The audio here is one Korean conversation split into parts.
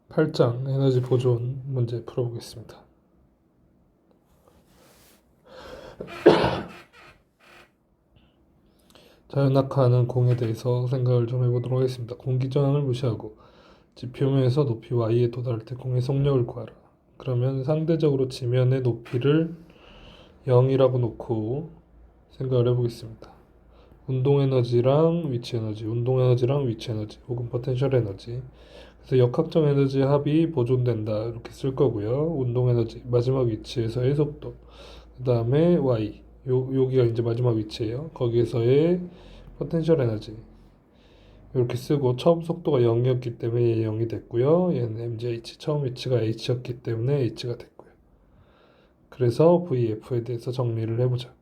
8장 에너지 보존 문제 풀어보겠습니다. 자연낙하하는 공에 대해서 생각을 좀 해보도록 하겠습니다. 공기 저항을 무시하고 지표면에서 높이 y에 도달할 때 공의 속력을 구하라. 그러면 상대적으로 지면의 높이를 0이라고 놓고 생각을 해보겠습니다. 운동에너지랑 위치에너지, 운동에너지랑 위치에너지 혹은 포텐셜 에너지, 그래서 역학적 에너지 합이 보존된다 이렇게 쓸 거고요. 운동에너지 마지막 위치에서의 속도, 그 다음에 y, 여기가 이제 마지막 위치예요. 거기에서의 포텐셜 에너지 이렇게 쓰고, 처음 속도가 0이었기 때문에 얘 0이 됐고요. 얘는 mgh, 처음 위치가 h였기 때문에 h가 됐고요. 그래서 vf에 대해서 정리를 해보자.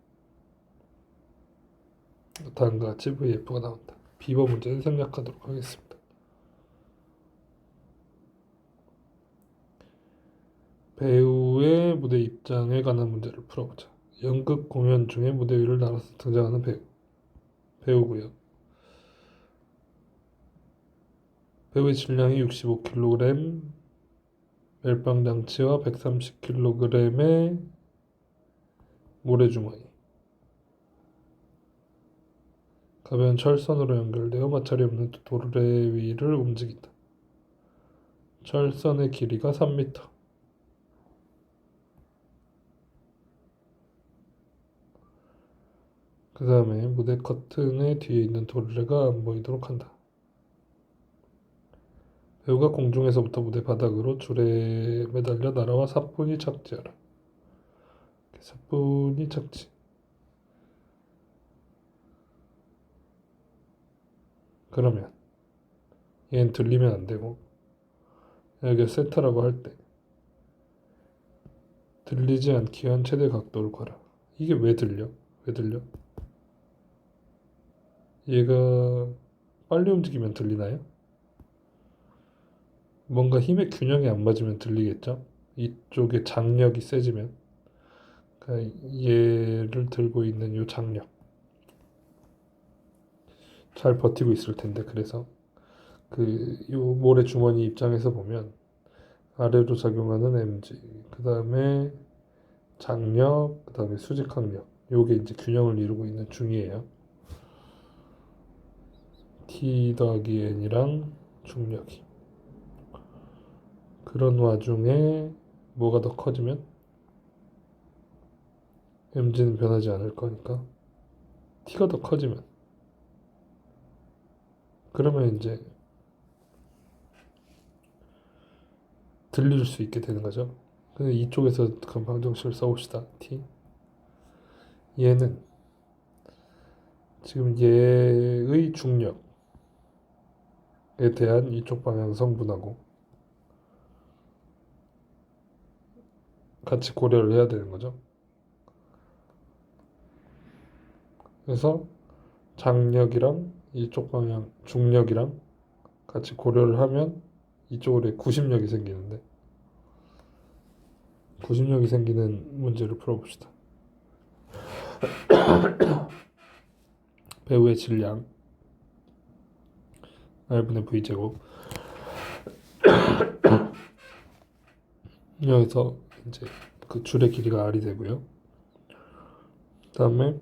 다음과 같이 vf가 나온다. 비버 문제를 생략하도록 하겠습니다. 배우의 무대 입장에 관한 문제를 풀어보자. 연극 공연 중에 무대 위를 날아서 등장하는 배우고요. 배우의 질량이 65kg, 멜빵 장치와 130kg의 모래주머니, 가벼운 철선으로 연결되어 마찰이 없는 도르래 위를 움직인다. 철선의 길이가 3m. 그 다음에 무대 커튼의 뒤에 있는 도르래가 안 보이도록 한다. 배우가 공중에서부터 무대 바닥으로 줄에 매달려 날아와 사뿐히 착지하라. 사뿐히 착지. 그러면 얘는 들리면 안 되고, 여기 세타라고 할 때 들리지 않기 위한 최대 각도를 구하라. 이게 왜 들려? 왜 들려? 얘가 빨리 움직이면 들리나요? 뭔가 힘의 균형이 안 맞으면 들리겠죠? 이쪽에 장력이 세지면, 그러니까 얘를 들고 있는 이 장력 잘 버티고 있을 텐데, 그래서 요 모래 주머니 입장에서 보면 아래로 작용하는 mg, 그 다음에 장력, 그 다음에 수직항력, 요게 이제 균형을 이루고 있는 중이에요. t 더하기 n이랑 중력이. 그런 와중에 뭐가 더 커지면 mg는 변하지 않을 거니까 t가 더 커지면, 그러면 이제 들릴 수 있게 되는 거죠. 근데 이쪽에서 방정식을 써봅시다. t, 얘는 지금 얘의 중력에 대한 이쪽 방향 성분하고 같이 고려를 해야 되는 거죠. 그래서 장력이랑 이쪽 방향 중력이랑 같이 고려를 하면 이쪽으로 구심력이 생기는데, 구심력이 생기는 문제를 풀어봅시다. 배우의 질량 R분의 V제곱, 여기서 이제 그 줄의 길이가 R이 되고요. 그 다음에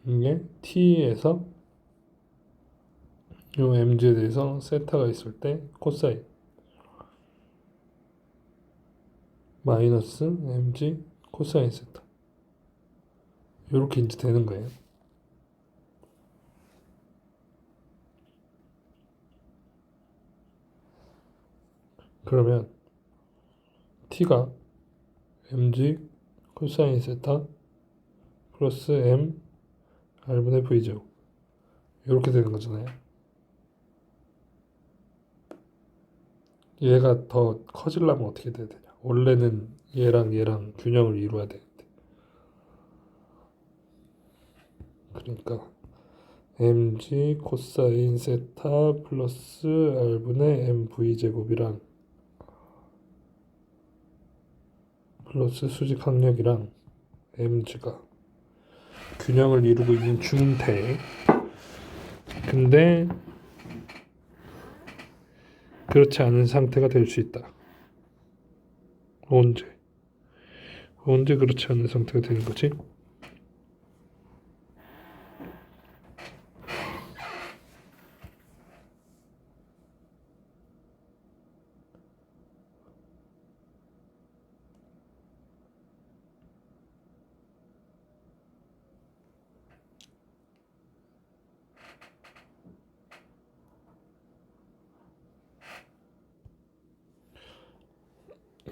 이게 T에서 요 mg에 대해서 세타가 있을 때 코사인 마이너스 mg 코사인 세타, 요렇게 이제 되는 거예요. 그러면 t가 mg 코사인 세타 플러스 m r분의 v제곱, 이렇게 되는 거잖아요. 얘가 더 커지려면 어떻게 돼야 되냐? 원래는 얘랑 균형을 이루어야 되는데, 그러니까 mg 코사인 세타 플러스 r분의 mv제곱이랑 플러스 수직 항력이랑 mg가 균형을 이루고 있는 중인데, 근데 그렇지 않은 상태가 될 수 있다. 언제 그렇지 않은 상태가 되는 거지?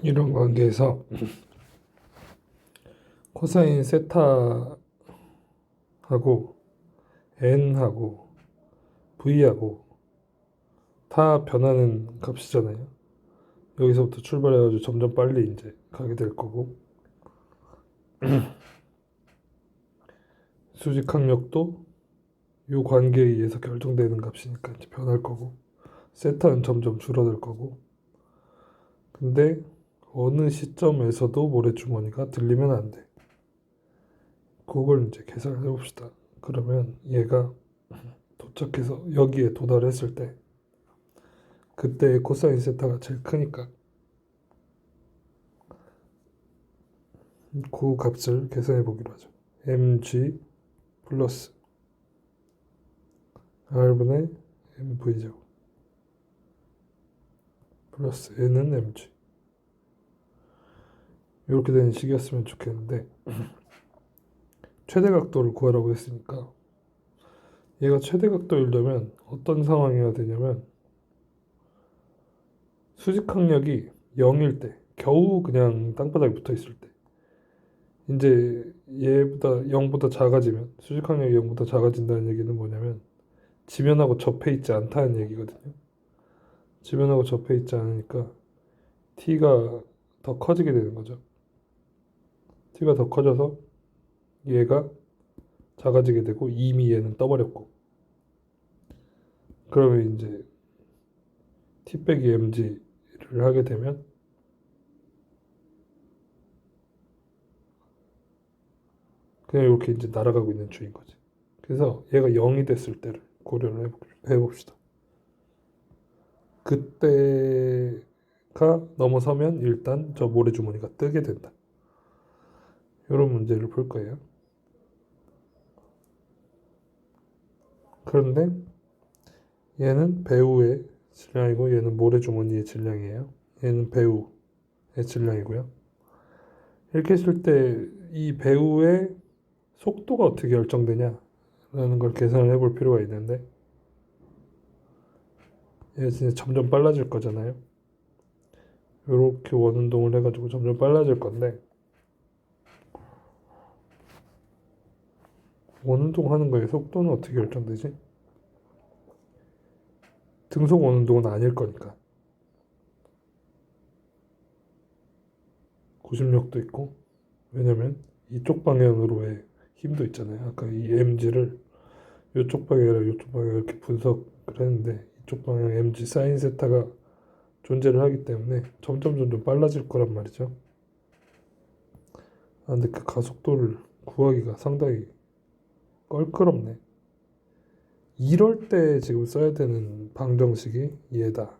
이런 관계에서 코사인 세타하고 n하고 v하고 다 변하는 값이잖아요. 여기서부터 출발해가지고 점점 빨리 이제 가게 될 거고, 수직 항력도 이 관계에 의해서 결정되는 값이니까 이제 변할 거고, 세타는 점점 줄어들 거고. 근데 어느 시점에서도 모래주머니가 들리면 안 돼. 그걸 이제 계산을 해봅시다. 그러면 얘가 도착해서 여기에 도달했을 때 그때 코사인 세타가 제일 크니까 그 값을 계산해 보기로 하죠. mg 플러스 r분의 mv제곱 플러스 n은 mg, 이렇게 되는 식이었으면 좋겠는데 최대 각도를 구하라고 했으니까 얘가 최대 각도이려면 어떤 상황이어야 되냐면 수직항력이 0일 때, 겨우 그냥 땅바닥에 붙어 있을 때, 이제 얘보다 0보다 작아지면, 수직항력이 0보다 작아진다는 얘기는 뭐냐면 지면하고 접해 있지 않다는 얘기거든요. 지면하고 접해 있지 않으니까 t가 더 커지게 되는 거죠. t가 더 커져서 얘가 작아지게 되고 이미 얘는 떠버렸고, 그러면 이제 t 빼기 mg를 하게 되면 그냥 이렇게 이제 날아가고 있는 중인 거지. 그래서 얘가 0이 됐을 때를 고려를 해봅시다. 그때가 넘어서면 일단 저 모래주머니가 뜨게 된다. 이런 문제를 볼 거예요. 그런데 얘는 배우의 질량이고 얘는 모래주머니의 질량이에요. 얘는 배우의 질량이고요. 이렇게 했을 때 이 배우의 속도가 어떻게 결정되냐라는 걸 계산을 해볼 필요가 있는데, 얘 진짜 점점 빨라질 거잖아요. 이렇게 원운동을 해가지고 점점 빨라질 건데, 원운동 하는 거에 속도는 어떻게 결정되지? 등속 원운동은 아닐 거니까. 구심력도 있고, 왜냐면 이쪽 방향으로의 힘도 있잖아요. 아까 이 mg를 이쪽 방향이랑 이쪽 방향 이렇게 분석을 했는데 이쪽 방향 mg 사인 세타가 존재를 하기 때문에 점점 빨라질 거란 말이죠. 근데 그 가속도를 구하기가 상당히 껄끄럽네. 이럴 때 지금 써야 되는 방정식이 얘다.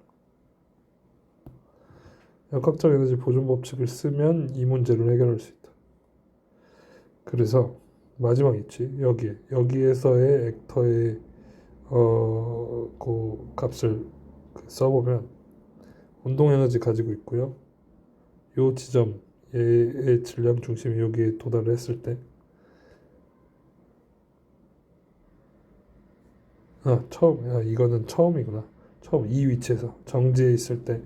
역학적 에너지 보존 법칙을 쓰면 이 문제를 해결할 수 있다. 그래서 마지막 있지, 여기에서의 벡터의 그 값을 써보면 운동 에너지 가지고 있고요. 요 지점 얘의 질량 중심이 여기에 도달을 했을 때, 이거는 처음이구나. 처음 이 위치에서 정지해 있을 때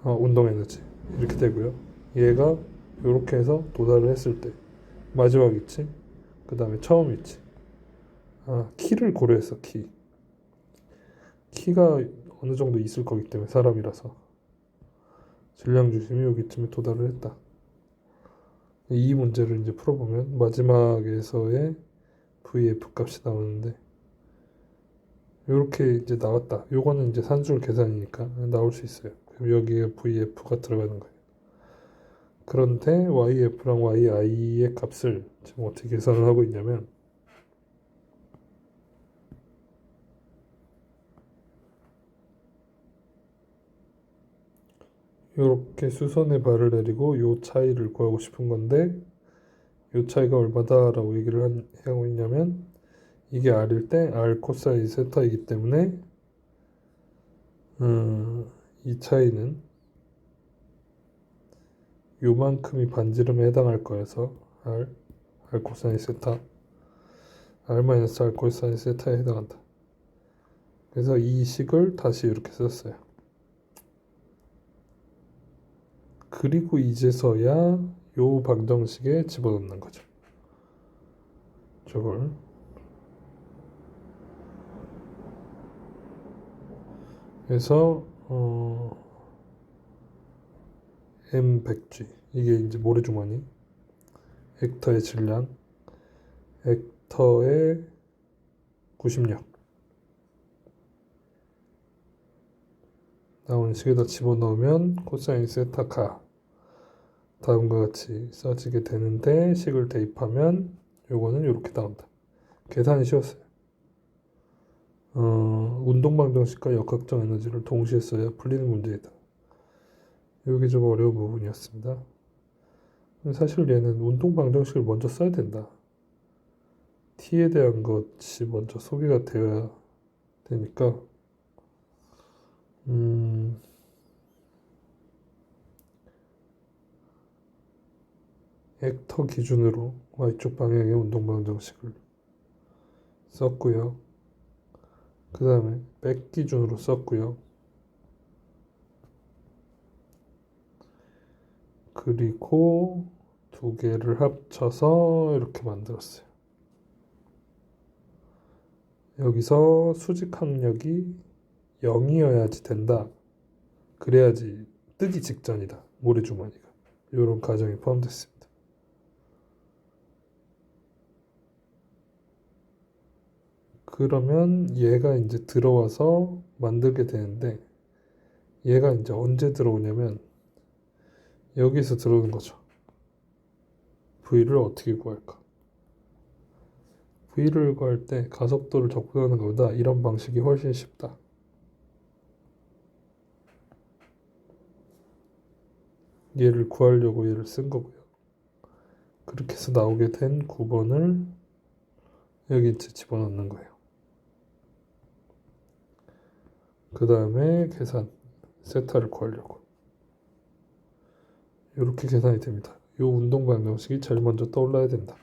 운동 에너지 이렇게 되고요. 얘가 이렇게 해서 도달을 했을 때 마지막 위치, 그 다음에 처음 위치. 키를 고려했어. 키가 어느 정도 있을 거기 때문에 사람이라서 질량 중심이 여기쯤에 도달을 했다. 이 문제를 이제 풀어보면 마지막에서의 VF 값이 나오는데 이렇게 이제 나왔다. 요거는 이제 산술 계산이니까 나올 수 있어요. 그럼 여기에 VF가 들어가는 거예요. 그런데 YF랑 YI의 값을 지금 어떻게 계산을 하고 있냐면 이렇게 수선의 발을 내리고 요 차이를 구하고 싶은 건데 요 차이가 얼마다라고 하고 있냐면 이게 r일 때 r 코사인 세타이기 때문에 이 차이는 요만큼이 반지름에 해당할 거여서 r 코사인 세타 r 마이너스 r 코사인 세타에 해당한다. 그래서 이 식을 다시 이렇게 썼어요. 그리고 이제서야 요 방정식에 집어넣는 거죠. 저걸 그래서 M100G 이게 이제 모래주머니 벡터의 질량 벡터의 구심력 나오는 식에다 집어넣으면 코사인 세타카 다음과 같이 써지게 되는데 식을 대입하면 요거는 이렇게 나온다. 계산이 쉬웠어요. 운동방정식과 역학적 에너지를 동시에 써야 풀리는 문제이다. 이게 좀 어려운 부분이었습니다. 사실 얘는 운동방정식을 먼저 써야 된다. t에 대한 것이 먼저 소개가 되어야 되니까 벡터 기준으로 y축 방향의 운동방정식을 썼고요. 그 다음에 백 기준으로 썼고요. 그리고 두 개를 합쳐서 이렇게 만들었어요. 여기서 수직 항력이 0이어야지 된다. 그래야지 뜨기 직전이다. 모래주머니가. 이런 가정이 포함됐습니다. 그러면 얘가 이제 들어와서 만들게 되는데 얘가 이제 언제 들어오냐면 여기서 들어오는 거죠. V를 어떻게 구할까? V를 구할 때 가속도를 접근하는 것보다 이런 방식이 훨씬 쉽다. 얘를 구하려고 얘를 쓴 거고요. 그렇게 해서 나오게 된 9번을 여기 이제 집어넣는 거예요. 그 다음에 계산, 세타를 구하려고. 이렇게 계산이 됩니다. 이 운동 방정식이 제일 먼저 떠올라야 된다.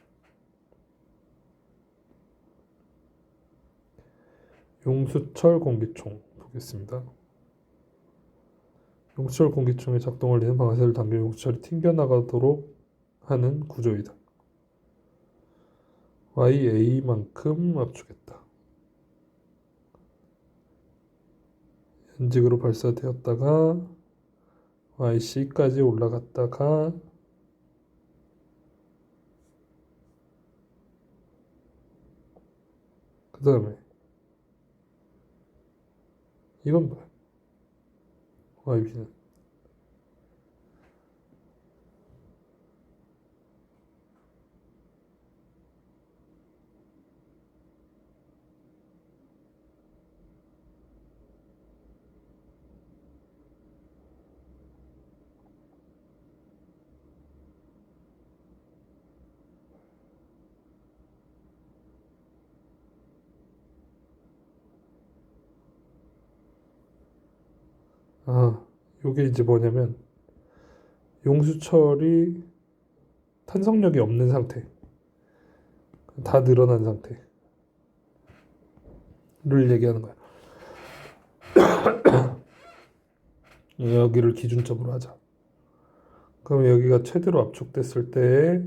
용수철 공기총 보겠습니다. 용수철 공기총의 작동 원리는 방아쇠를 당겨 용수철이 튕겨나가도록 하는 구조이다. YA만큼 압축했다. 연직으로 발사되었다가 YC까지 올라갔다가 그 다음에 이건 뭐야? YB는 요게 이제 뭐냐면 용수철이 탄성력이 없는 상태, 다 늘어난 상태를 얘기하는 거야. 여기를 기준점으로 하자. 그럼 여기가 최대로 압축됐을 때에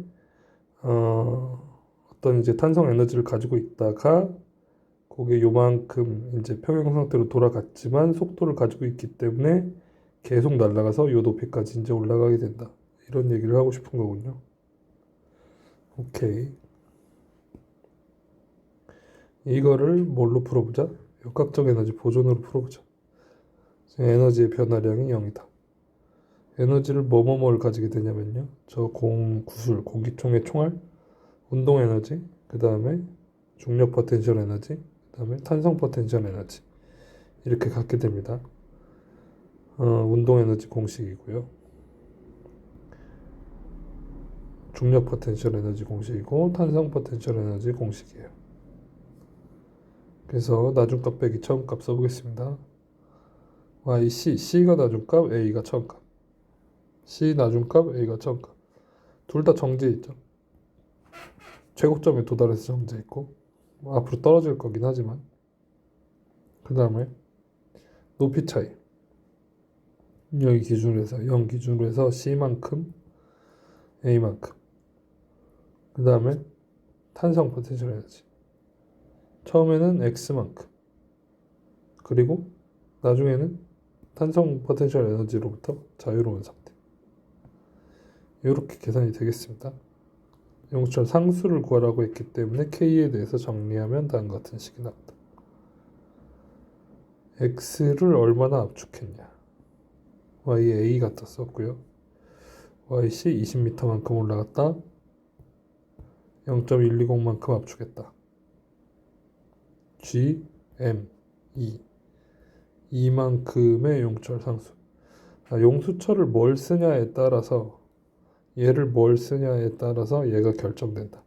어떤 이제 탄성 에너지를 가지고 있다가 그게 요만큼 이제 평형 상태로 돌아갔지만 속도를 가지고 있기 때문에 계속 날아가서 요 높이까지 이제 올라가게 된다. 이런 얘기를 하고 싶은 거군요. 오케이. 이거를 뭘로 풀어보자? 역학적 에너지 보존으로 풀어보자. 에너지의 변화량이 0이다. 에너지를 뭐뭐뭐를 가지게 되냐면요. 저 구술, 공기총의 총알, 운동 에너지, 그 다음에 중력 포텐셜 에너지, 그 다음에 탄성 포텐셜 에너지 이렇게 갖게 됩니다. 운동 에너지 공식이고요. 중력 포텐셜 에너지 공식이고 탄성 포텐셜 에너지 공식이에요. 그래서 나중값 빼기 처음값 써보겠습니다. C가 나중값, A가 처음값. C 나중값, A가 처음값. 둘 다 정지해 있죠. 최고점에 도달해서 정지해 있고 앞으로 떨어질 거긴 하지만 그 다음에 높이 차이 여기 기준으로 해서 0 기준으로 해서 C만큼 A만큼 그 다음에 탄성 포텐셜 에너지 처음에는 X만큼 그리고 나중에는 탄성 포텐셜 에너지로부터 자유로운 상태 이렇게 계산이 되겠습니다. 용철 상수를 구하라고 했기 때문에 K에 대해서 정리하면 다음과 같은 식이 나온다. X를 얼마나 압축했냐 Y A 갖다 썼고요. YC 20m만큼 올라갔다 0.120만큼 압축했다. G, M, E 이만큼의 용철 상수. 용수철을 뭘 쓰냐에 따라서 얘를 뭘 쓰냐에 따라서 얘가 결정된다.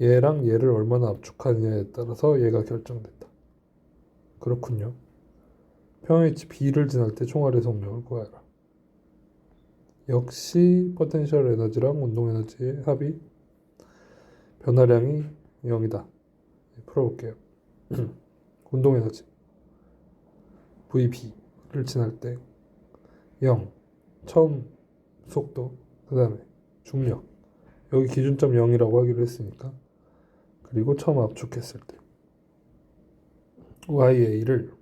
얘랑 얘를 얼마나 압축하느냐에 따라서 얘가 결정된다. 그렇군요. 평행위치 B를 지날 때 총알의 속력을 구하라. 역시 포텐셜 에너지랑 운동 에너지의 합이 변화량이 0이다. 풀어볼게요. 운동 에너지 VB를 지날 때 0, 처음 속도, 그 다음에 중력 여기 기준점 0이라고 하기로 했으니까 그리고 처음 압축했을 때 YA를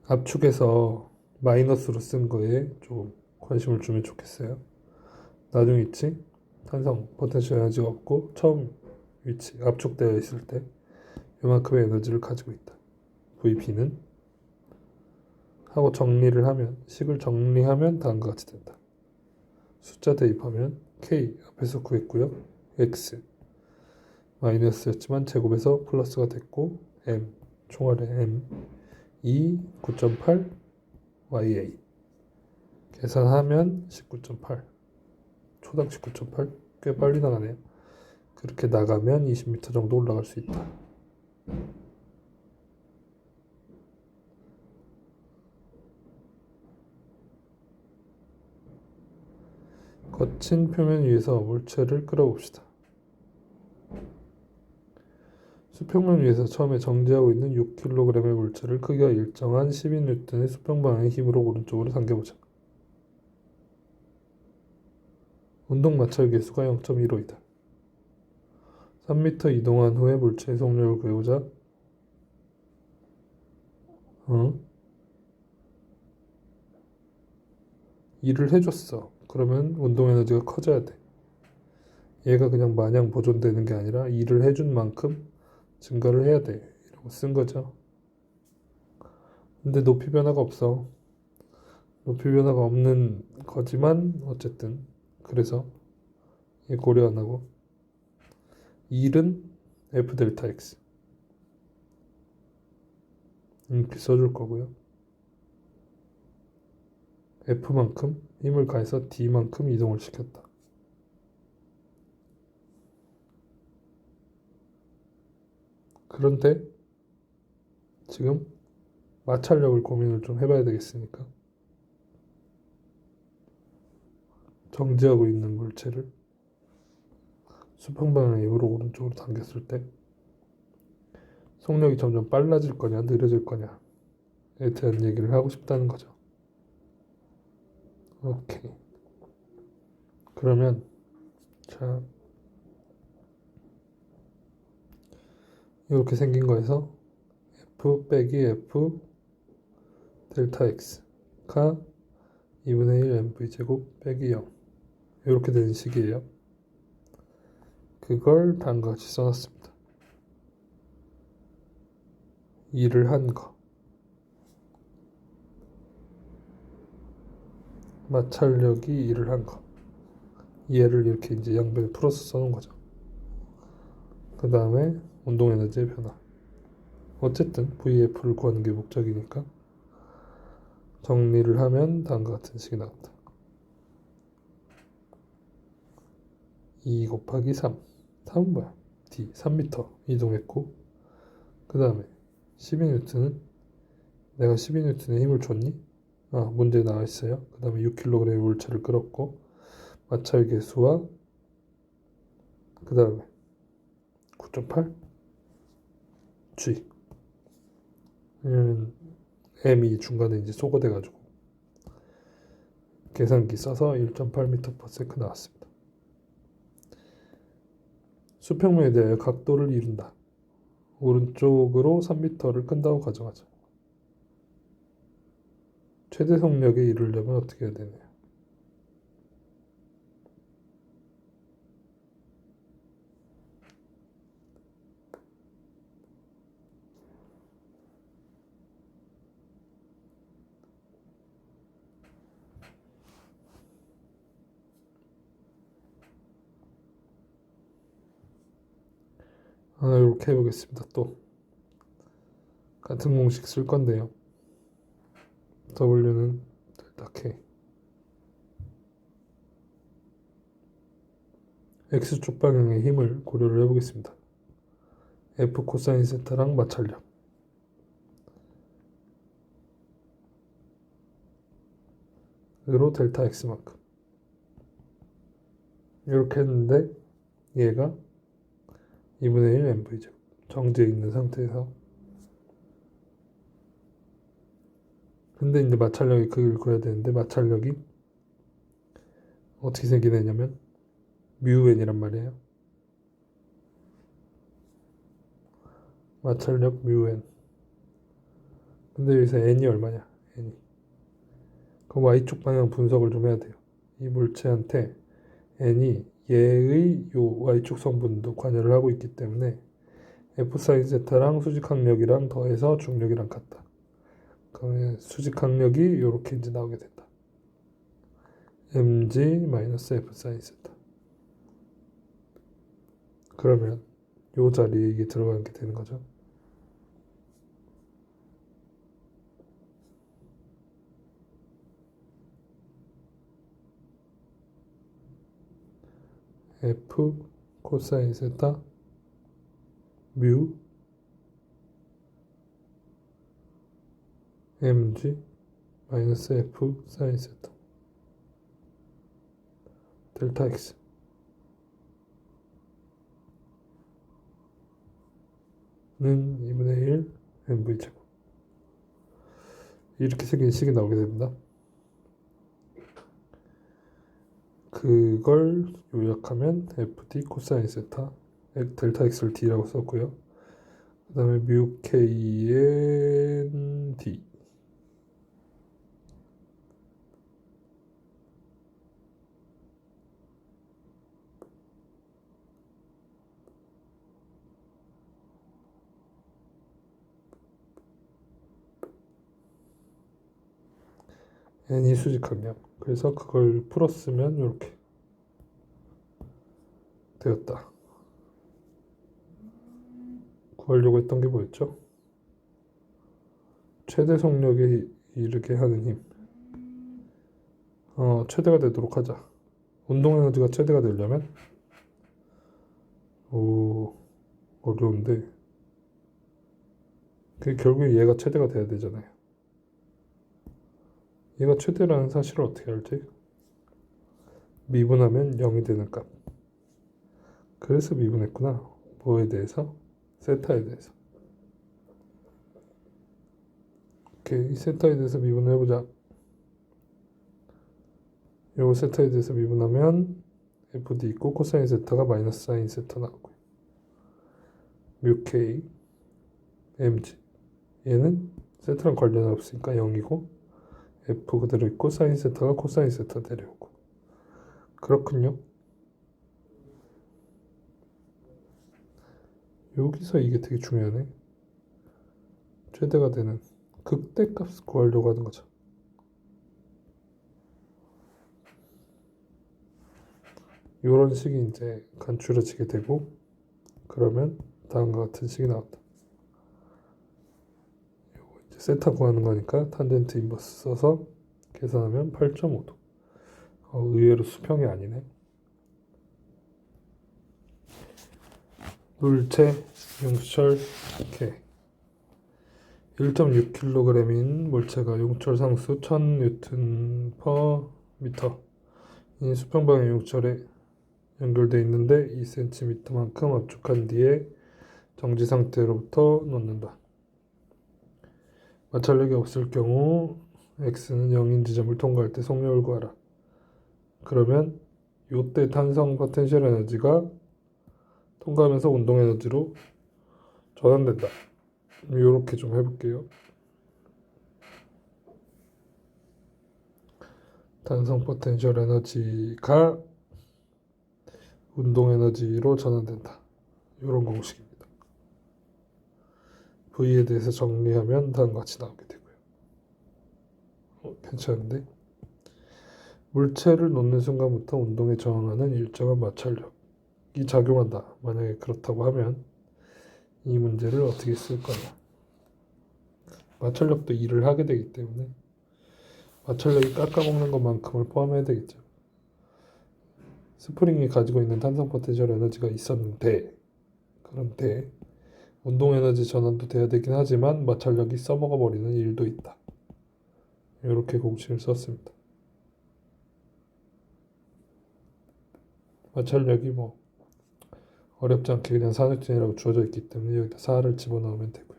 압축해서 마이너스로 쓴 거에 좀 관심을 주면 좋겠어요. 나중 위치 탄성 포텐셜 에너지가 없고 처음 위치 압축되어 있을 때 이만큼의 에너지를 가지고 있다. VB는 하고 정리를 하면 식을 정리하면 다음과 같이 된다. 숫자 대입하면 K 앞에서 구했고요. X 마이너스였지만 제곱해서 플러스가 됐고 M 총알의 M 2 9.8 YA 계산하면 19.8 초당 19.8 꽤 빨리 나가네요. 그렇게 나가면 20m 정도 올라갈 수 있다. 거친 표면 위에서 물체를 끌어봅시다. 수평면 위에서 처음에 정지하고 있는 6kg의 물체를 크기가 일정한 12N의 수평 방향의 힘으로 오른쪽으로 당겨보자. 운동 마찰 계수가 0.15이다. 3m 이동한 후에 물체의 속력을 구해보자. 일을 해줬어. 그러면 운동 에너지가 커져야 돼. 얘가 그냥 마냥 보존되는 게 아니라 일을 해준 만큼 증가를 해야 돼. 이라고 쓴 거죠. 근데 높이 변화가 없어. 높이 변화가 없는 거지만 어쨌든 그래서 얘 고려 안 하고 일은 F 델타 X 이렇게 써줄 거고요. F만큼 힘을 가해서 D만큼 이동을 시켰다. 그런데 지금 마찰력을 고민을 좀 해봐야 되겠으니까 정지하고 있는 물체를 수평 방향의 힘으로 오른쪽으로 당겼을 때 속력이 점점 빨라질 거냐 느려질 거냐에 대한 얘기를 하고 싶다는 거죠. 오케이. 그러면 자 이렇게 생긴 거에서 F 빼기 F 델타 X가 2분의 1 mv 제곱 빼기 0 이렇게 되는 식이에요. 그걸 다음과 같이 써놨습니다. 일을 한 거 마찰력이 일을 한 거 얘를 이렇게 이제 양변에 풀어서 써놓은 거죠. 그 다음에 운동 에너지의 변화 어쨌든 VF를 구하는 게 목적이니까 정리를 하면 다음과 같은 식이 나온다. 2 곱하기 3. 3은 뭐야? D. 3m 이동했고, 그 다음에 12N은 내가 12N의 힘을 줬니? 문제에 나와 있어요. 그 다음에 6kg의 물체를 끌었고, 마찰 계수와 그 다음에 9.8 G. 왜냐면 M이 중간에 이제 소거돼가지고 계산기 써서 1.8m/s 나왔습니다. 수평면에 대하여 각도를 이룬다. 오른쪽으로 3m를 끈다고 가정하자. 최대 속력에 이르려면 어떻게 해야 되나요? 이렇게 해보겠습니다. 또 같은 공식 쓸 건데요. W는 델타 K. X축 방향의 힘을 고려를 해보겠습니다. F 코사인 세타랑 마찰력. 으로 델타 X만큼. 이렇게 했는데 얘가 2분의 1 MV제곱. 정지해 있는 상태에서. 근데 이제 마찰력의 크기를 구해야 되는데, 마찰력이 어떻게 생기냐면 μn이란 말이에요. 마찰력 μn. 근데 여기서 n이 얼마냐? n이. 그럼 y축 방향 분석을 좀 해야 돼요. 이 물체한테 n이 얘의 요 y축 성분도 관여를 하고 있기 때문에 F 사인 세타랑 수직 항력이랑 더해서 중력이랑 같다. 그러면 수직 항력이 이렇게 이제 나오게 된다. mg-f 사인 세타. 그러면 요 자리에 이게 들어가게 되는 거죠. F 코사인 세타 뮤 mg 마이너스 f 사인 세타 델타 x 는 2분의 1 mv 제곱. 이렇게 생긴 식이 나오게 됩니다. 그걸 요약하면 fd 코사인 세타 델타 x를 d라고 썼고요. 그 다음에 뮤 kn d n이 수직 항력. 그래서 그걸 풀었으면 이렇게 되었다. 구하려고 했던 게 뭐였죠? 최대 속력에 이르게 하는 힘. 최대가 되도록 하자. 운동 에너지가 최대가 되려면 어려운데 결국에 얘가 최대가 돼야 되잖아요. 얘가 최대라는 사실을 어떻게 알지? 미분하면 0이 되는 값. 그래서 미분했구나. 뭐에 대해서? 세타에 대해서. 오케이, 세타에 대해서 미분을 해보자. 요 세타에 대해서 미분하면 fd 있고 코사인 세타가 마이너스 사인 세타 나오고요. 뮤 k mg. 얘는 세타랑 관련이 없으니까 0이고 f 그대로 있고 사인 세타가 코사인 세타 데려오고. 그렇군요. 여기서 이게 되게 중요하네. 최대가 되는 극대값을 구하려고 하는 거죠. 이런 식이 이제 간추려지게 되고, 그러면 다음과 같은 식이 나왔다. 요거 이제 세타 구하는 거니까 탄젠트 인버스 써서 계산하면 8.5도. 의외로 수평이 아니네. 물체 용철 K 1.6kg인 물체가 용철 상수 1000N per 미터 인 수평방향 용철에 연결되어 있는데 2cm만큼 압축한 뒤에 정지 상태로부터 놓는다. 마찰력이 없을 경우 X는 0인 지점을 통과할 때 속력을 구하라. 그러면 요때 탄성 포텐셜 에너지가 통과하면서 운동 에너지로 전환된다. 이렇게 좀 해볼게요. 탄성 포텐셜 에너지가 운동 에너지로 전환된다. 이런 공식입니다. V에 대해서 정리하면 다음과 같이 나오게 되고요. 괜찮은데? 물체를 놓는 순간부터 운동에 저항하는 일정한 마찰력이 작용한다. 만약에 그렇다고 하면 이 문제를 어떻게 쓸 거냐? 마찰력도 일을 하게 되기 때문에 마찰력이 깎아먹는 것만큼을 포함해야 되겠죠. 스프링이 가지고 있는 탄성 포텐셜 에너지가 있었는데 그런데 운동 에너지 전환도 돼야 되긴 하지만 마찰력이 써먹어 버리는 일도 있다. 이렇게 공식을 썼습니다. 마찰력이 뭐 어렵지 않게 그냥 4N이라고 주어져 있기 때문에 여기다 4를 집어넣으면 되고요.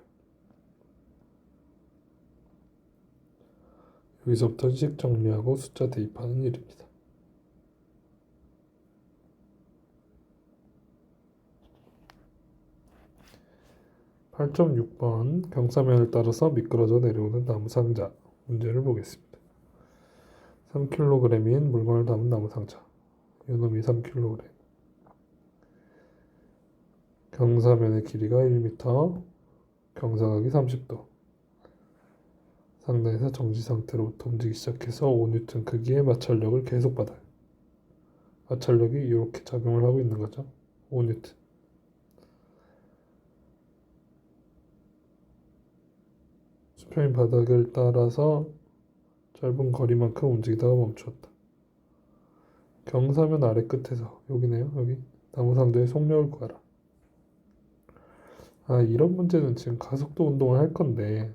여기서부터 식 정리하고 숫자 대입하는 일입니다. 8.6번 경사면을 따라서 미끄러져 내려오는 나무 상자 문제를 보겠습니다. 3kg인 물건을 담은 나무 상자. 요놈이 3kg. 경사면의 길이가 1m, 경사각이 30도. 상단에서 정지 상태로부터 움직이기 시작해서 5N 크기의 마찰력을 계속 받아요. 마찰력이 이렇게 작용을 하고 있는 거죠. 5N. 수평인 바닥을 따라서 짧은 거리만큼 움직이다가 멈추었다. 경사면 아래 끝에서 여기네요. 여기 나무 상자의 속력을 구하라. 이런 문제는 지금 가속도 운동을 할 건데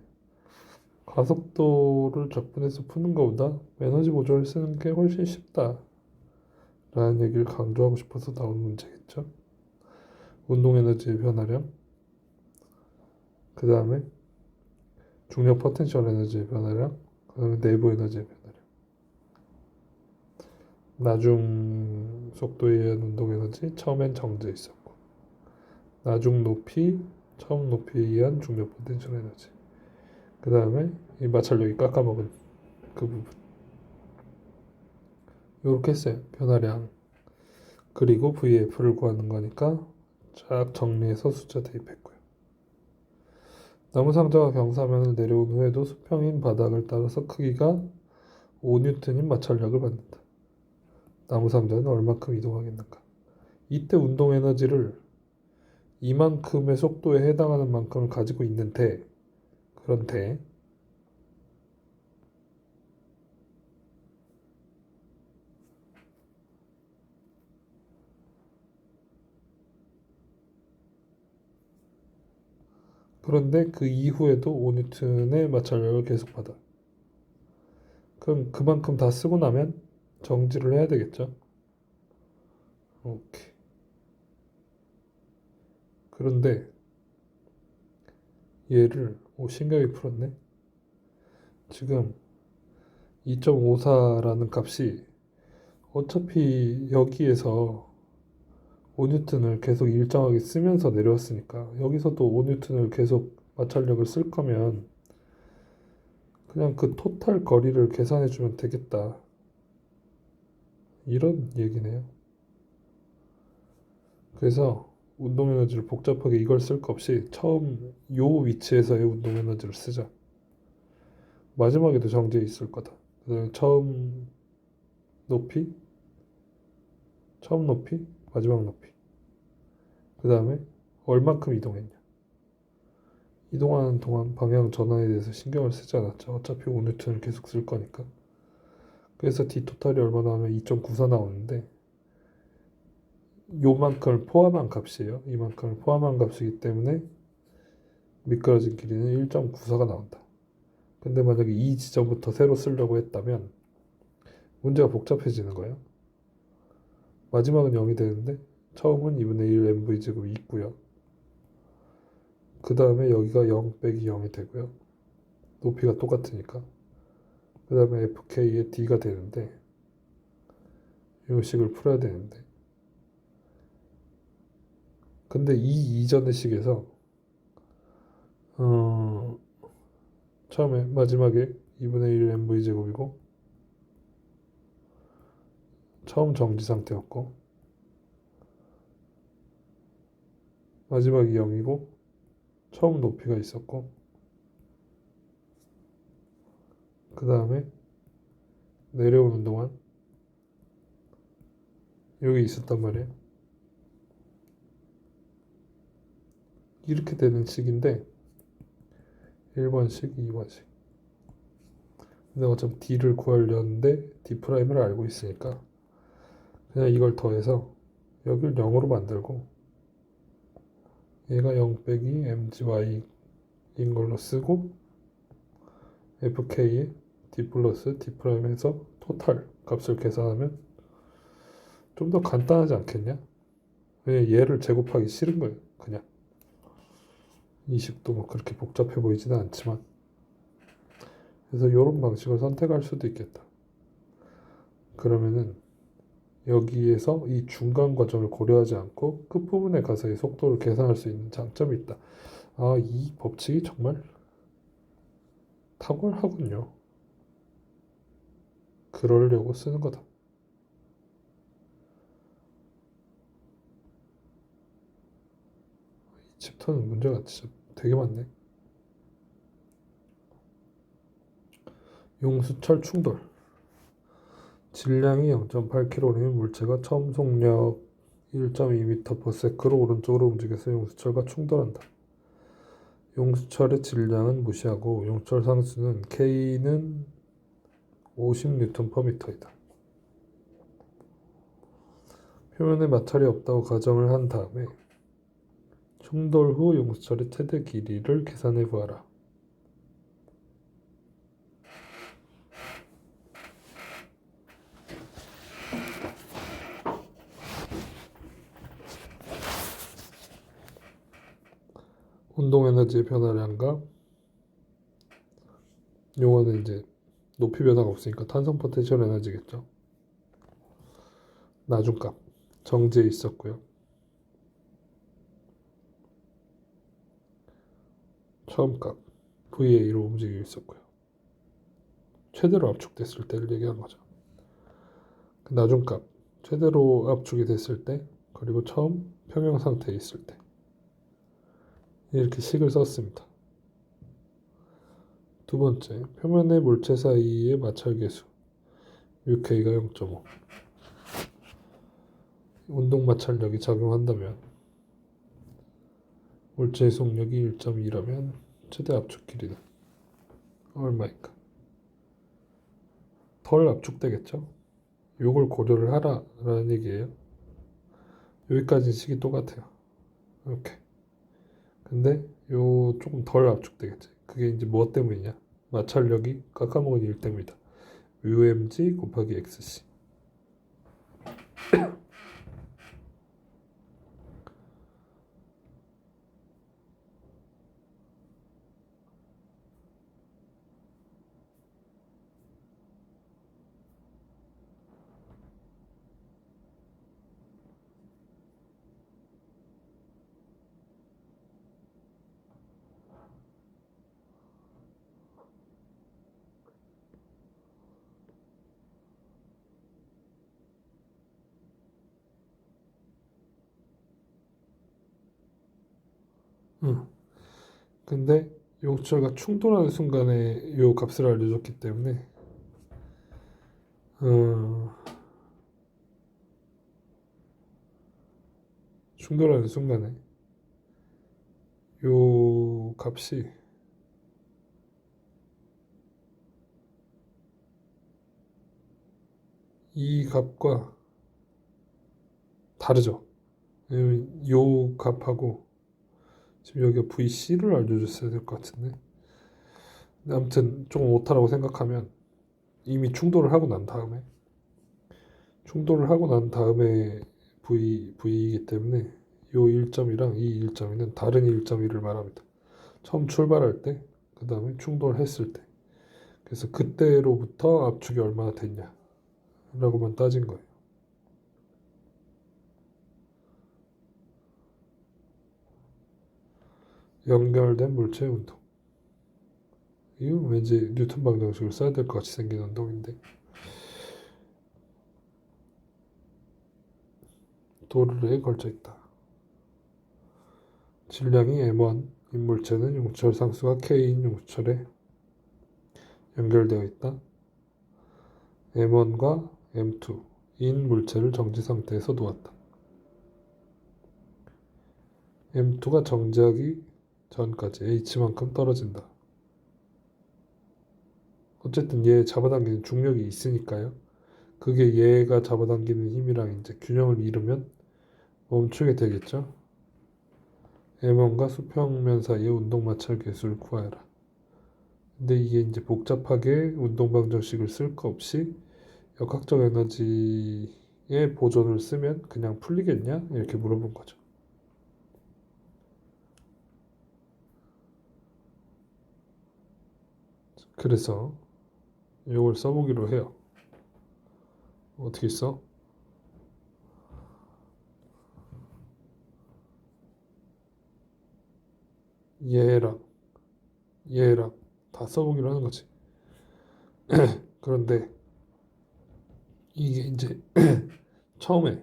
가속도를 적분해서 푸는 것보다 에너지 보조를 쓰는 게 훨씬 쉽다 라는 얘기를 강조하고 싶어서 나온 문제겠죠. 운동 에너지의 변화량, 그 다음에 중력 포텐셜 에너지의 변화량, 그 다음에 내부 에너지의 변화량, 나중 속도에 의한 운동 에너지, 처음엔 정지해 있었고 나중 높이, 처음 높이에 의한 중력 포텐셜 에너지, 그 다음에 이 마찰력이 깎아먹은 그 부분. 이렇게 했어요. 변화량 그리고 VF를 구하는 거니까 쫙 정리해서 숫자 대입했고요. 나무 상자가 경사면을 내려온 후에도 수평인 바닥을 따라서 크기가 5N인 마찰력을 받는다. 나무 상자는 얼마큼 이동하겠는가? 이때 운동 에너지를 이만큼의 속도에 해당하는 만큼을 가지고 있는데 그런데 그 이후에도 5N의 마찰력을 계속 받아. 그럼 그만큼 다 쓰고 나면 정지를 해야 되겠죠. 오케이. 그런데 얘를 신기하게 풀었네. 지금 2.54라는 값이 어차피 여기에서 5N을 계속 일정하게 쓰면서 내려왔으니까 여기서도 5N을 계속 마찰력을 쓸 거면 그냥 그 토탈 거리를 계산해 주면 되겠다. 이런 얘기네요. 그래서 운동 에너지를 복잡하게 이걸 쓸 거 없이 처음 요 위치에서의 운동 에너지를 쓰자. 마지막에도 정지해 있을 거다. 그다음에 처음 높이, 마지막 높이. 그 다음에 얼만큼 이동했냐. 이동하는 동안 방향 전환에 대해서 신경을 쓰지 않았죠. 어차피 5N을 계속 쓸 거니까. 그래서 D 토탈이 얼마 나오면 2.94 나오는데 요만큼을 포함한 값이에요. 이만큼을 포함한 값이기 때문에 미끄러진 길이는 1.94가 나온다. 근데 만약에 이 지점부터 새로 쓰려고 했다면 문제가 복잡해지는 거예요. 마지막은 0이 되는데 처음은 2분의 1 mv제곱이 있고요. 그 다음에 여기가 0 빼기 0이 되고요. 높이가 똑같으니까. 그 다음에 fk의 d가 되는데 이 식을 풀어야 되는데 근데 이 이전의 식에서 처음에 마지막에 2분의 1 mv제곱이고 처음 정지 상태였고 마지막이 0이고 처음 높이가 있었고 그 다음에 내려오는 동안 여기 있었단 말이에요. 이렇게 되는 식인데 1번식, 2번식. 근데 어차피 D를 구하려는데 D'를 알고 있으니까 그냥 이걸 더해서 여기를 0으로 만들고 얘가 0 빼기 mgy인 걸로 쓰고 fk에 D 플러스 D 해서 토탈 값을 계산하면 좀 더 간단하지 않겠냐? 왜 얘를 제곱하기 싫은 거예요. 그냥 이 식도 뭐 그렇게 복잡해 보이지는 않지만 그래서 이런 방식을 선택할 수도 있겠다. 그러면은 여기에서 이 중간 과정을 고려하지 않고 끝부분에 가서의 속도를 계산할 수 있는 장점이 있다. 아, 이 법칙이 정말 탁월하군요. 그러려고 쓰는 거다. 이 챕터는 문제가 진짜 되게 많네. 용수철 충돌. 질량이 0.8kg인 물체가 처음 속력 1.2m/s로 오른쪽으로 움직여서 용수철과 충돌한다. 용수철의 질량은 무시하고 용철 상수는 K는 50Nm/m이다. 표면에 마찰이 없다고 가정을 한 다음에 충돌 후 용수철의 최대 길이를 계산해 보아라. 운동 에너지의 변화량과 요거는 이제 높이 변화가 없으니까 탄성 포텐셜 에너지겠죠. 나중값 정지에 있었고요. 처음값 VA로 움직이고 있었고요. 최대로 압축됐을 때를 얘기한 거죠. 그 나중값 최대로 압축이 됐을 때 그리고 처음 평형 상태에 있을 때 이렇게 식을 썼습니다. 두 번째, 표면의 물체 사이의 마찰계수 UK가 0.5 운동 마찰력이 작용한다면 물체의 속력이 1.2라면 최대 압축 길이는 얼마인가? 덜 압축되겠죠? 요걸 고려를 하라라는 얘기예요. 여기까지 식이 똑같아요. 이렇게. 근데 요 조금 덜 압축되겠지. 그게 이제 뭐 때문이냐? 마찰력이 깎아먹은 1 때문이다. UMG 곱하기 XC. 근데 용철과 충돌하는 순간에 요 값을 알려줬기 때문에 충돌하는 순간에 요 값이 이 값과 다르죠. 왜냐면 요 값하고 지금 여기가 VC를 알려줬어야 될 것 같은데. 근데 아무튼 조금 오타라고 생각하면 이미 충돌을 하고 난 다음에 V이기 때문에 요 1점이랑 이 1점이는 다른 1.1을 말합니다. 처음 출발할 때, 그 다음에 충돌했을 때. 그래서 그때로부터 압축이 얼마나 됐냐 라고만 따진 거예요. 연결된 물체의 운동. 이건 왠지 뉴턴 방정식을 써야 될 것 같이 생긴 운동인데, 도르래에 걸쳐 있다. 질량이 m1, 인물체는 용철 상수가 k인 용철에 연결되어 있다. m1과 m2, 인 물체를 정지 상태에서 놓았다. m2가 정지하기 전까지 h만큼 떨어진다. 어쨌든 얘 잡아당기는 중력이 있으니까요. 그게 얘가 잡아당기는 힘이랑 이제 균형을 잃으면 멈추게 되겠죠. m1과 수평면 사이의 운동 마찰 계수를 구하여라. 근데 이게 이제 복잡하게 운동 방정식을 쓸 거 없이 역학적 에너지의 보존을 쓰면 그냥 풀리겠냐? 이렇게 물어본 거죠. 그래서 이걸 써보기로 해요. 어떻게 써? 얘랑 얘랑 다 써보기로 하는 거지. 그런데 이게 이제 처음에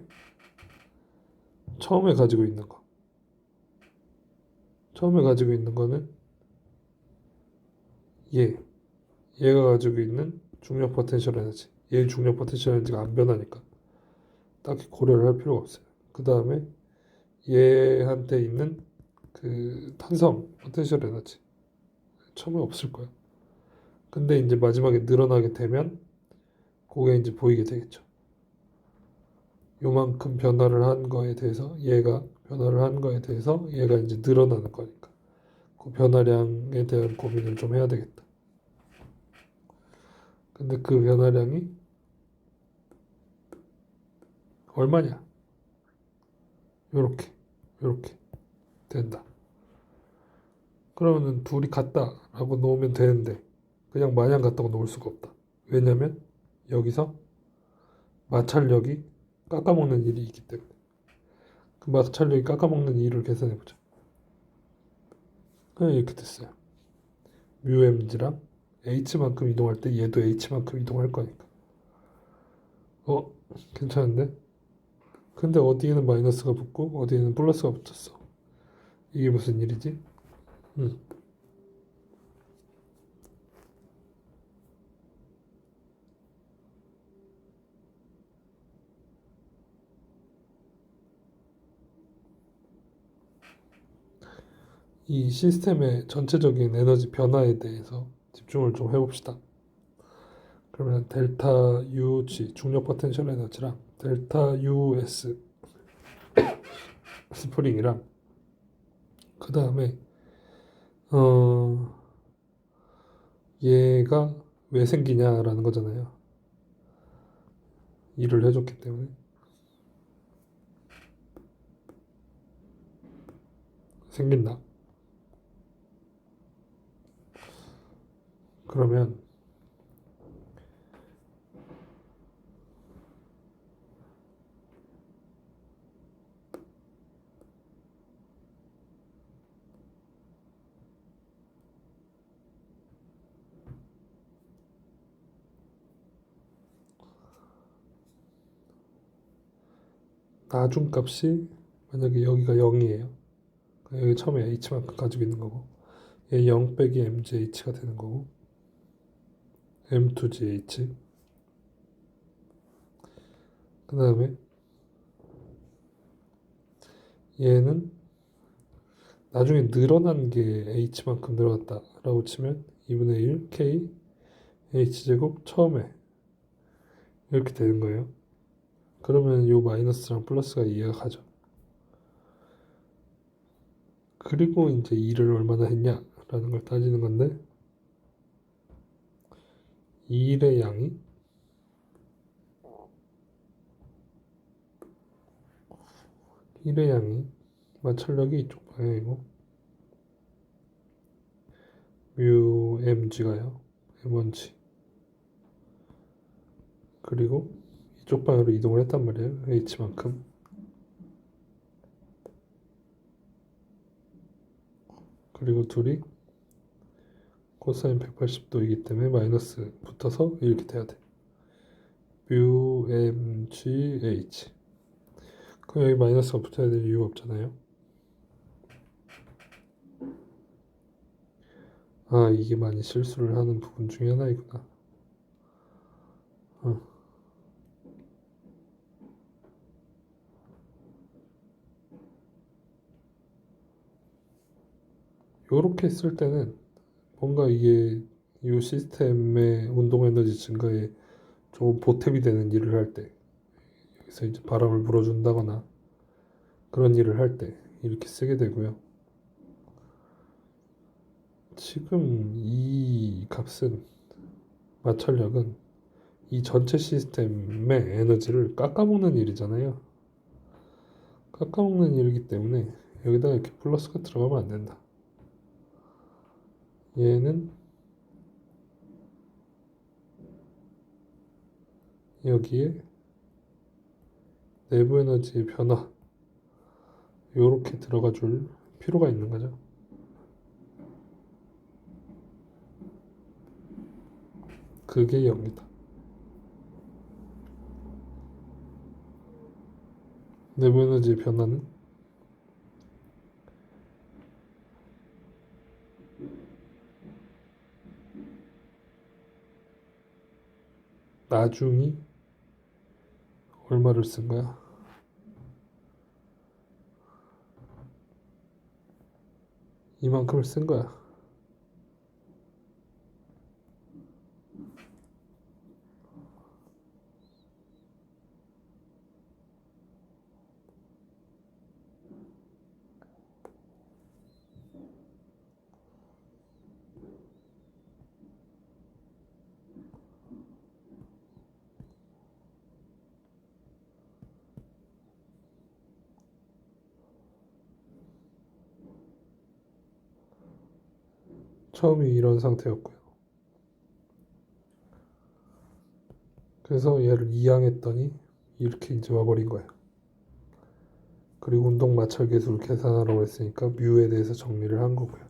처음에 가지고 있는 거 처음에 가지고 있는 거는 얘 얘가 가지고 있는 중력 포텐셜 에너지. 얘 중력 포텐셜 에너지가 안 변하니까 딱히 고려를 할 필요가 없어요. 그 다음에 얘한테 있는 그 탄성 포텐셜 에너지 처음에 없을 거야. 근데 이제 마지막에 늘어나게 되면 그게 이제 보이게 되겠죠. 요만큼 변화를 한 거에 대해서 얘가 변화를 한 거에 대해서 얘가 이제 늘어나는 거니까 그 변화량에 대한 고민을 좀 해야 되겠다. 근데 그 변화량이 얼마냐? 요렇게 요렇게 된다. 그러면은 둘이 같다라고 놓으면 되는데 그냥 마냥 같다고 놓을 수가 없다. 왜냐면 여기서 마찰력이 깎아먹는 일이 있기 때문에. 그 마찰력이 깎아먹는 일을 계산해보자. 그냥 이렇게 됐어요. 뮤mg랑 h만큼 이동할 때 얘도 h만큼 이동할 거니까. 어? 괜찮은데? 근데 어디에는 마이너스가 붙고 어디에는 플러스가 붙었어. 이게 무슨 일이지? 음. 이 시스템의 전체적인 에너지 변화에 대해서 집중을 좀 해봅시다. 그러면 델타 UG 중력 포텐셜 에너지랑 델타 US 스프링이랑 그 다음에 어 얘가 왜 생기냐라는 거잖아요. 일을 해줬기 때문에 생긴다. 그러면 나중값이 만약에 여기가 0이에요. 여기 처음에 h만큼 가지고 있는 거고 얘 0 빼기 mgh가 되는 거고 m2gh 그 다음에 얘는 나중에 늘어난 게 h만큼 늘어났다라고 치면 2분의 1 k h제곱 처음에 이렇게 되는 거예요. 그러면 요 마이너스랑 플러스가 이해가 가죠. 그리고 이제 일을 얼마나 했냐라는 걸 따지는 건데, 이 일의 양이 마찰력이 이쪽 방향이고 뮤 mg가요. m1g. 그리고 이쪽 방향으로 이동을 했단 말이에요. h만큼. 그리고 둘이 코사인 180도이기 때문에 마이너스 붙어서 이렇게 돼야 돼. 뮤 mgh. 그럼 여기 마이너스가 붙어야 될 이유가 없잖아요. 아, 이게 많이 실수를 하는 부분 중에 하나이구나. 요렇게 쓸 때는 뭔가 이게 이 시스템의 운동 에너지 증가에 조금 보탬이 되는 일을 할 때, 여기서 이제 바람을 불어준다거나 그런 일을 할 때 이렇게 쓰게 되고요. 지금 이 값은, 마찰력은 이 전체 시스템의 에너지를 깎아먹는 일이잖아요. 깎아먹는 일이기 때문에 여기다 이렇게 플러스가 들어가면 안 된다. 얘는 여기에 내부 에너지의 변화, 요렇게 들어가 줄 필요가 있는 거죠. 그게 0이다. 내부 에너지의 변화는 나중이 얼마를 쓴 거야? 이만큼을 쓴 거야. 처음이 이런 상태였고요. 그래서 얘를 이항했더니 이렇게 이제 와버린 거예요. 그리고 운동 마찰 계수를 계산하라고 했으니까 뮤에 대해서 정리를 한 거고요.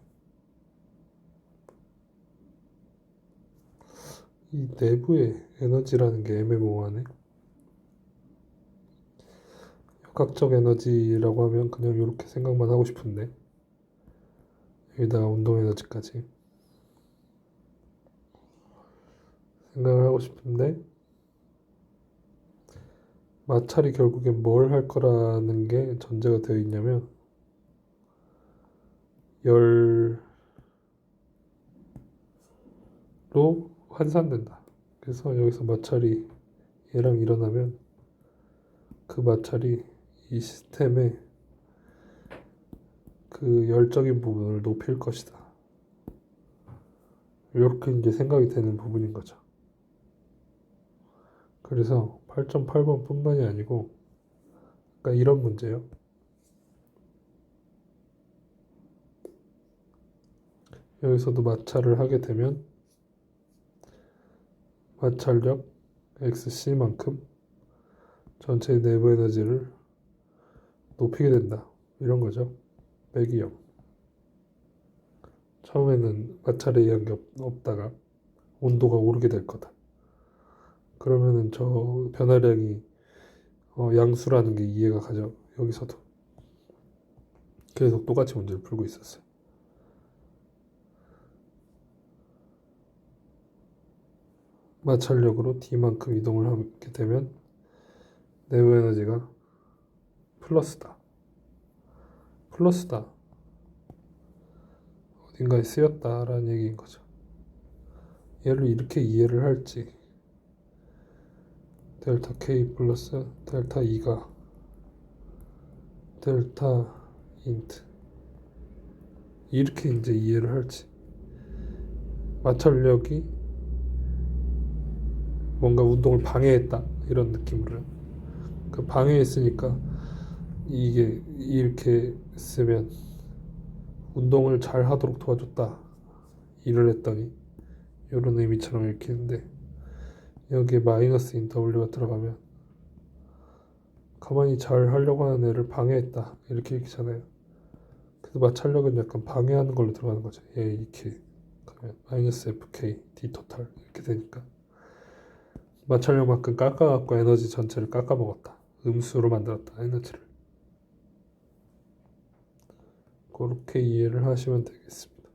이 내부의 에너지라는 게 애매모호하네. 역학적 에너지라고 하면 그냥 이렇게 생각만 하고 싶은데, 여기다가 운동 에너지까지 생각을 하고 싶은데, 마찰이 결국엔 뭘 할 거라는 게 전제가 되어 있냐면, 열로 환산된다. 그래서 여기서 마찰이 얘랑 일어나면 그 마찰이 이 시스템의 그 열적인 부분을 높일 것이다. 이렇게 이제 생각이 되는 부분인 거죠. 그래서 8.8번 뿐만이 아니고, 그러니까 이런 문제요. 여기서도 마찰을 하게 되면 마찰력 XC만큼 전체 내부 에너지를 높이게 된다. 이런 거죠. 빼기 0. 처음에는 마찰에 의한 게 없다가 온도가 오르게 될 거다. 그러면은 저 변화량이 양수라는 게 이해가 가죠. 여기서도. 계속 똑같이 문제를 풀고 있었어요. 마찰력으로 D만큼 이동을 하게 되면 내부 에너지가 플러스다. 플러스다. 어딘가에 쓰였다라는 얘기인 거죠. 얘를 이렇게 이해를 할지 델타 K 플러스 델타 E가 델타 인트 이렇게 이제 이해를 할지, 마찰력이 뭔가 운동을 방해했다 이런 느낌으로요. 그 방해했으니까 이게 이렇게 쓰면 운동을 잘 하도록 도와줬다 일을 했더니 이런 의미처럼 읽히는데, 여기에 마이너스 인 W가 들어가면 가만히 잘 하려고 하는 애를 방해했다 이렇게 읽히잖아요. 그래서 마찰력은 약간 방해하는 걸로 들어가는 거죠. 얘 이렇게 그러면 마이너스 FK D 토탈 이렇게 되니까 마찰력만큼 깎아갖고 에너지 전체를 깎아먹었다, 음수로 만들었다 에너지를. 그렇게 이해를 하시면 되겠습니다.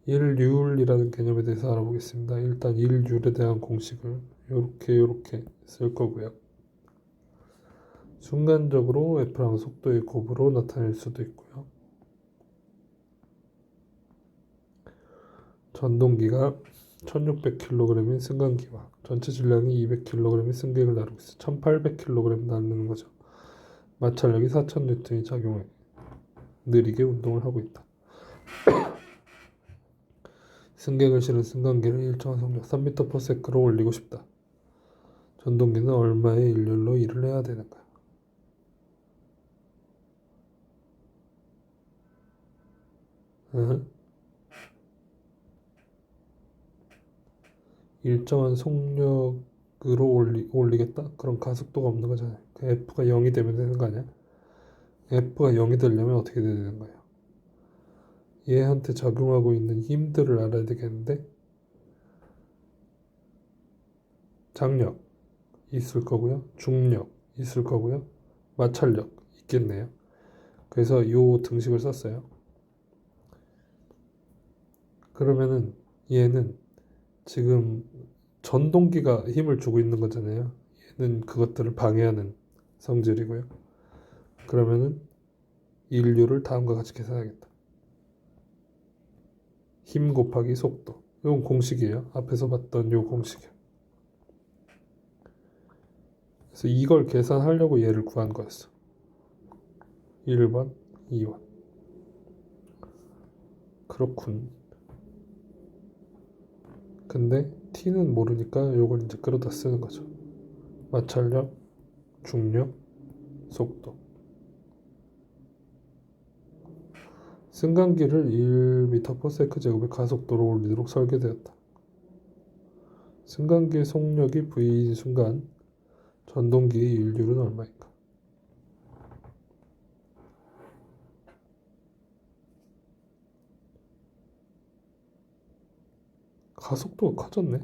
일률이라는 개념에 대해서 알아보겠습니다. 일단 일률에 대한 공식을 이렇게 쓸 거고요. 순간적으로 F랑 속도의 곱으로 나타낼 수도 있고요. 전동기가 1600kg인 승강기와 전체 질량이 200kg인 승객을 다루고 있어 1800kg 나누는 거죠. 마찰력이 4000N이 작용해 느리게 운동을 하고 있다. 승객을 실은 승강기를 일정한 속력 3m/s로 올리고 싶다. 전동기는 얼마의 일률로 일을 해야 되는가? 일정한 속력으로 올리겠다? 그럼 가속도가 없는 거잖아요. 그 F가 0이 되면 되는 거 아니야? F가 0이 되려면 어떻게 돼야 되는 거예요? 얘한테 작용하고 있는 힘들을 알아야 되겠는데, 장력 있을 거고요, 중력 있을 거고요, 마찰력 있겠네요. 그래서 요 등식을 썼어요. 그러면은 얘는 지금 전동기가 힘을 주고 있는 거잖아요. 얘는 그것들을 방해하는 성질이고요. 그러면은 인류를 다음과 같이 계산하겠다. 힘 곱하기 속도. 이건 공식이에요. 앞에서 봤던 요 공식이에요. 그래서 이걸 계산하려고 얘를 구한 거였어. 1번, 2번. 그렇군. 근데 t는 모르니까 요걸 이제 끌어다 쓰는 거죠. 마찰력, 중력, 속도. 승강기를 1m/s 제곱의 가속도로 올리도록 설계되었다. 승강기의 속력이 V인 순간 전동기의 일률은 얼마인가? 가속도가 커졌네.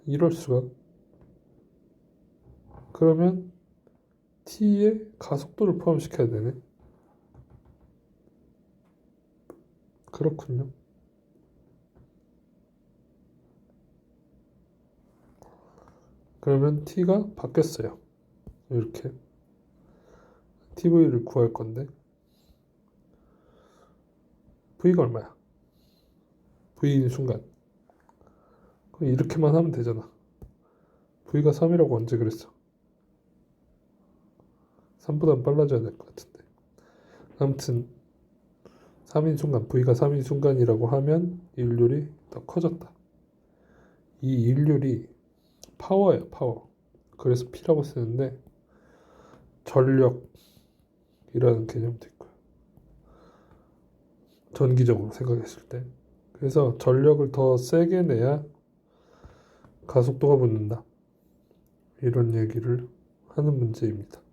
이럴 수가. 그러면 t에 가속도를 포함시켜야 되네. 그렇군요. 그러면 t가 바뀌었어요. 이렇게 tv를 구할 건데 v가 얼마야? v인 순간. 그럼 이렇게만 하면 되잖아. v가 3이라고 언제 그랬어? 3보다 빨라져야 될 것 같은데. 아무튼 3인 순간, v가 3인 순간이라고 하면 일률이 더 커졌다. 이 일률이 파워예요, 파워. 그래서 P라고 쓰는데 전력이라는 개념도 있고요. 전기적으로 생각했을 때. 그래서 전력을 더 세게 내야 가속도가 붙는다. 이런 얘기를 하는 문제입니다.